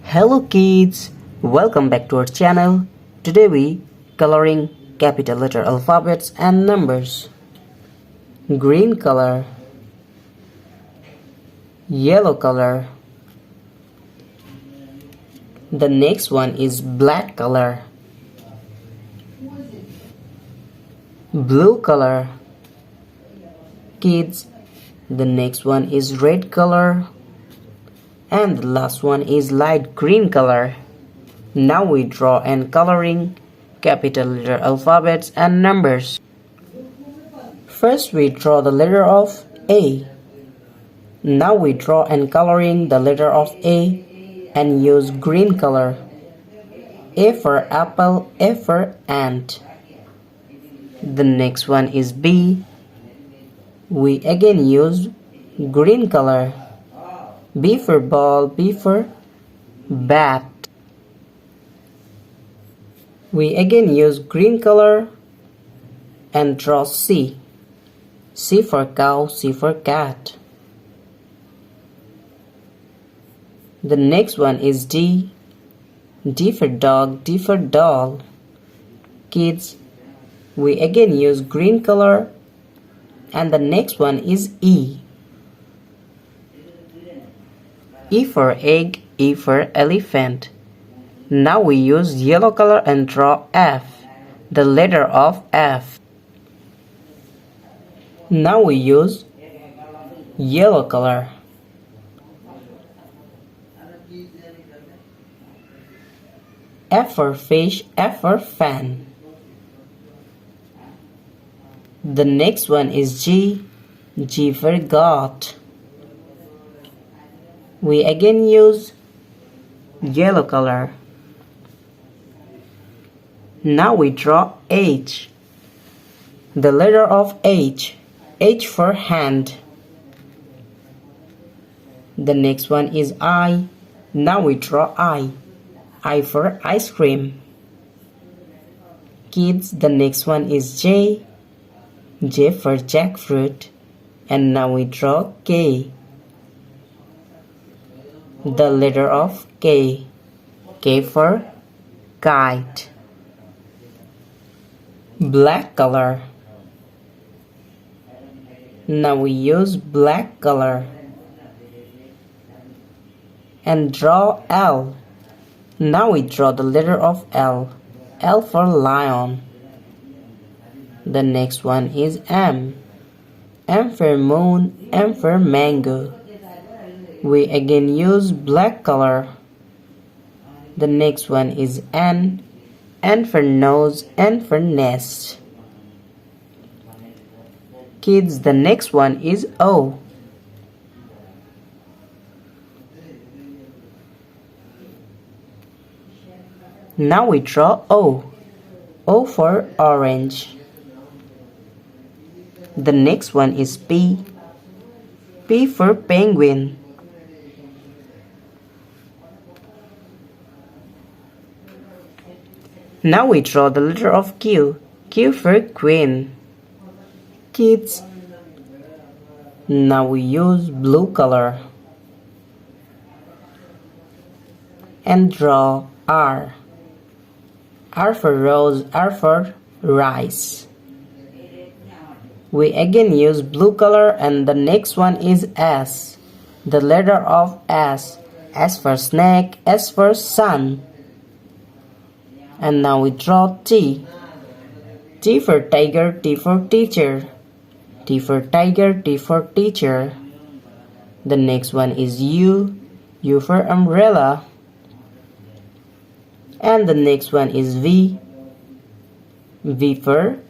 Hello kids, welcome back to our channel. Today we coloring capital letter alphabets and numbers. Green color, yellow color. The next one is black color, blue color. Kids, the next one is red color. And the last one is light green color. Now we draw and coloring capital letter alphabets and numbers. First we draw the letter of A. Now we draw and coloring the letter of A and use green color. A for apple, A for ant. The next one is B. We again use green color. B for ball, B for bat. We again use green color and draw C. C for cow, C for cat. The next one is D. D for dog, D for doll. Kids, we again use green color and the next one is E. E for egg, E for elephant. Now we use yellow color and draw F, the letter of F. Now we use yellow color. F for fish, F for fan. The next one is G. G for goat. We again use yellow color. Now we draw H, the letter of H. H for hand. The next one is I. Now we draw I. I for ice cream. Kids, the next one is J. J for jackfruit. And now we draw K, the letter of K. K for kite. Black color. Now we use black color and draw L. Now we draw the letter of L. L for lion. The next one is M. M for moon, M for mango. We again use black color. The next one is N. N for nose, N for nest. Kids, the next one is O. Now we draw O. O for orange. The next one is P. P for penguin. Now we draw the letter of Q. Q for queen. Kids, now we use blue color and draw R. R for rose, R for rice. We again use blue color and the next one is S, the letter of S. S for snake, S for sun. And now we draw T. T for tiger, T for teacher. T for tiger, T for teacher. The next one is U. U for umbrella. And the next one is V. V for